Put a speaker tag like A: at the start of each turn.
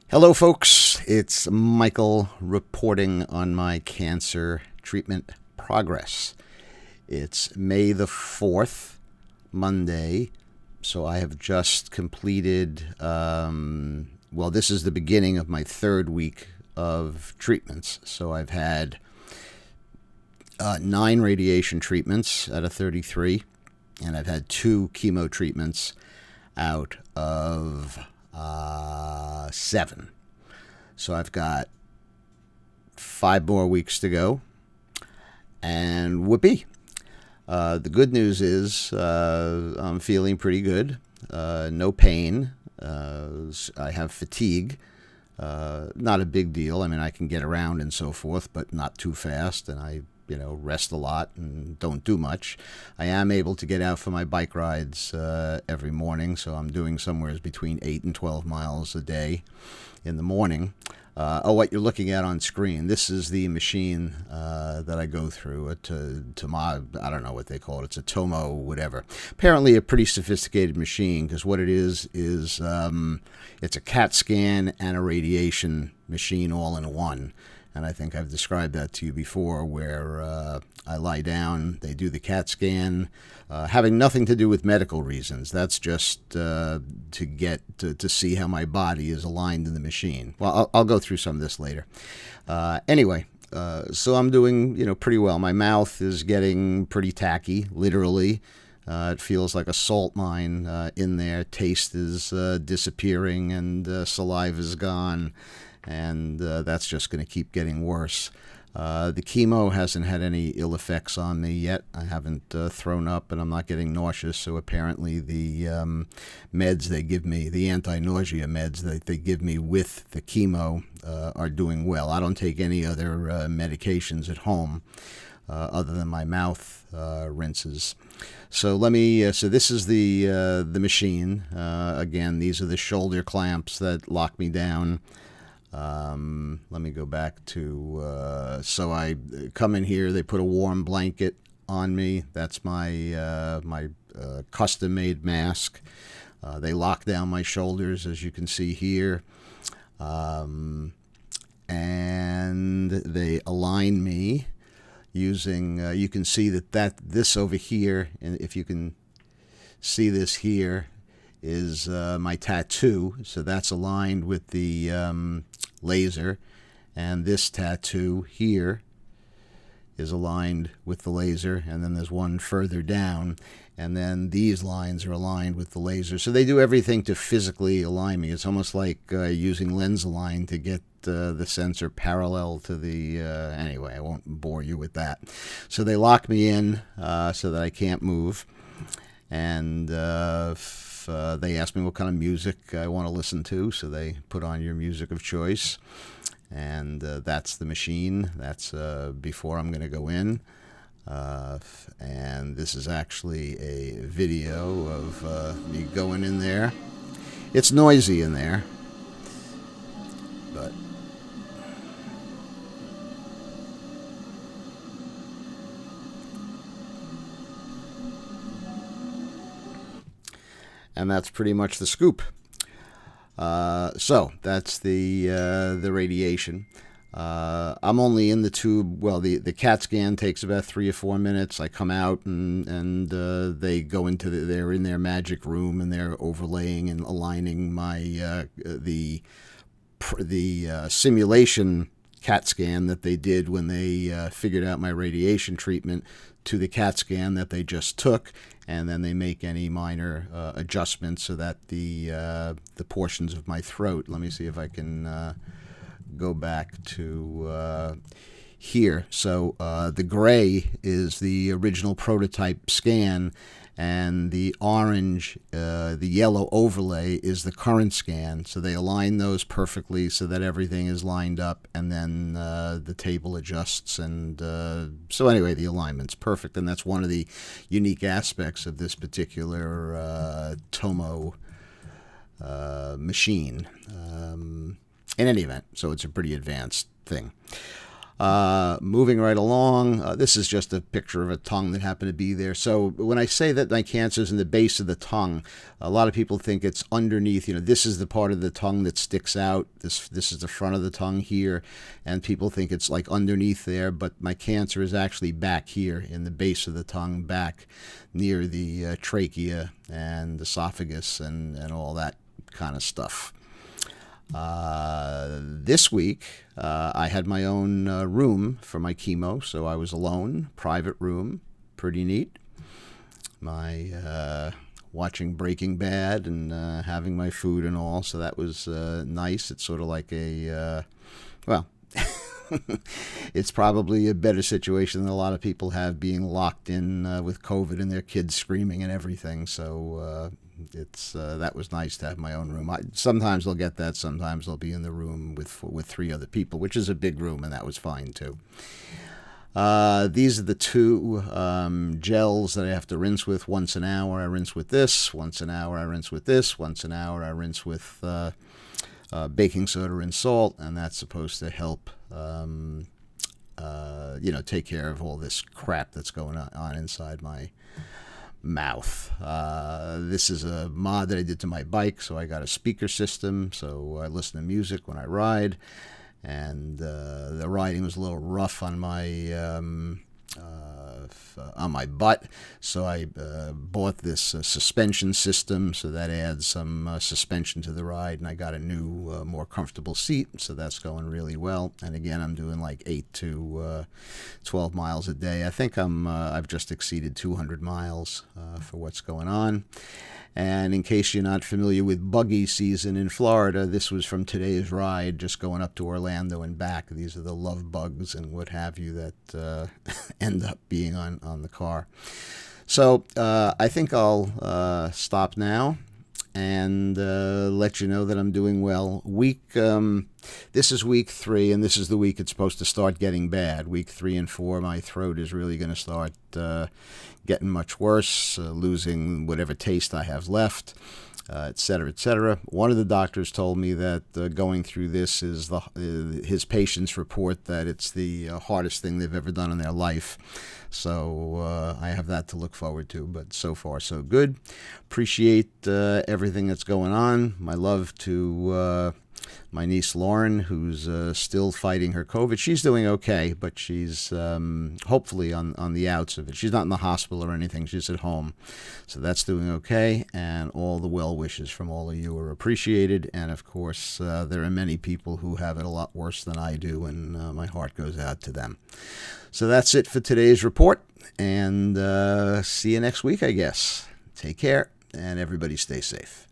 A: Hello, folks. It's Michael reporting on my cancer treatment progress. It's May the 4th, Monday. So I have just completed, this is the beginning of my third week of treatments. So I've had 9 radiation treatments out of 33, and I've had 2 chemo treatments out of 7. So I've got 5 more weeks to go, and whoopee. The good news is I'm feeling pretty good. No pain. I have fatigue. Not a big deal. I mean, I can get around and so forth, but not too fast. And I rest a lot and don't do much. I am able to get out for my bike rides every morning, so I'm doing somewhere between 8 and 12 miles a day in the morning. What you're looking at on screen, this is the machine that I go through. I don't know what they call it. It's a Tomo, whatever. Apparently a pretty sophisticated machine, because what it is it's a CAT scan and a radiation machine all in one. And I think I've described that to you before, where I lie down, they do the CAT scan, having nothing to do with medical reasons. That's just to get to see how my body is aligned in the machine. Well, I'll go through some of this later. Anyway, so I'm doing pretty well. My mouth is getting pretty tacky, literally. It feels like a salt mine in there. Taste is disappearing, and saliva is gone. And that's just going to keep getting worse. The chemo hasn't had any ill effects on me yet. I haven't thrown up, and I'm not getting nauseous. So apparently the meds they give me, the anti-nausea meds that they give me with the chemo, are doing well. I don't take any other medications at home other than my mouth rinses. So so this is the machine. Again, these are the shoulder clamps that lock me down. Let me go back to, so I come in here, they put a warm blanket on me. That's my custom-made mask. They lock down my shoulders, as you can see here. And they align me using, you can see this over here, and if you can see this here, is my tattoo. So that's aligned with the laser, and this tattoo here is aligned with the laser, and then there's one further down, and then these lines are aligned with the laser. So they do everything to physically align me. It's almost like using LensAlign to get the sensor parallel to the anyway, I won't bore you with that. So they lock me in so that I can't move, and they ask me what kind of music I want to listen to, so they put on your music of choice, and that's the machine. That's before I'm going to go in, and this is actually a video of me going in there. It's noisy in there, but and that's pretty much the scoop. So that's the radiation. I'm only in the tube. Well, the CAT scan takes about 3 or 4 minutes. I come out, and they go into they're in their magic room, and they're overlaying and aligning my the simulation CAT scan that they did when they figured out my radiation treatment to the CAT scan that they just took, and then they make any minor adjustments so that the portions of my throat. Let me see if I can go back to here. So the gray is the original prototype scan, and the orange, the yellow overlay is the current scan. So they align those perfectly so that everything is lined up, and then the table adjusts. And so anyway, the alignment's perfect, and that's one of the unique aspects of this particular Tomo machine. In any event, so it's a pretty advanced thing. Moving right along, this is just a picture of a tongue that happened to be there. So when I say that my cancer is in the base of the tongue, a lot of people think it's underneath. This is the part of the tongue that sticks out. This is the front of the tongue here, and people think it's like underneath there, but my cancer is actually back here in the base of the tongue, back near the trachea and esophagus and all that kind of stuff. This week, I had my own room for my chemo, so I was alone, private room, pretty neat. My watching Breaking Bad and having my food and all, so that was nice. It's sort of like well, it's probably a better situation than a lot of people have, being locked in with COVID and their kids screaming and everything. So that was nice to have my own room. Sometimes I'll get that. Sometimes I'll be in the room with 3 other people, which is a big room, and that was fine too. These are the 2 gels that I have to rinse with once an hour. I rinse with this once an hour. I rinse with this once an hour. I rinse with baking soda and salt, and that's supposed to help take care of all this crap that's going on inside my mouth. This is a mod that I did to my bike, so I got a speaker system, so I listen to music when I ride, and the riding was a little rough on my butt, so I bought this suspension system, so that adds some suspension to the ride, and I got a new, more comfortable seat, so that's going really well. And again, I'm doing like 8 to 12 miles a day. I think I've just exceeded 200 miles for what's going on. And in case you're not familiar with buggy season in Florida, this was from today's ride, just going up to Orlando and back. These are the love bugs and what have you that end up being on the car. So I think I'll stop now and let you know that I'm doing well. This is week 3, and this is the week it's supposed to start getting bad. Week 3 and 4, my throat is really going to start getting much worse, losing whatever taste I have left, et cetera, et cetera. One of the doctors told me that going through this is his patients report that it's the hardest thing they've ever done in their life. So I have that to look forward to, but so far so good. Appreciate everything that's going on. My love to my niece Lauren, who's still fighting her COVID. She's doing okay, but she's hopefully on the outs of it. She's not in the hospital or anything. She's at home. So that's doing okay, and all the well wishes from all of you are appreciated. And, of course, there are many people who have it a lot worse than I do, and my heart goes out to them. So that's it for today's report, and see you next week, I guess. Take care, and everybody stay safe.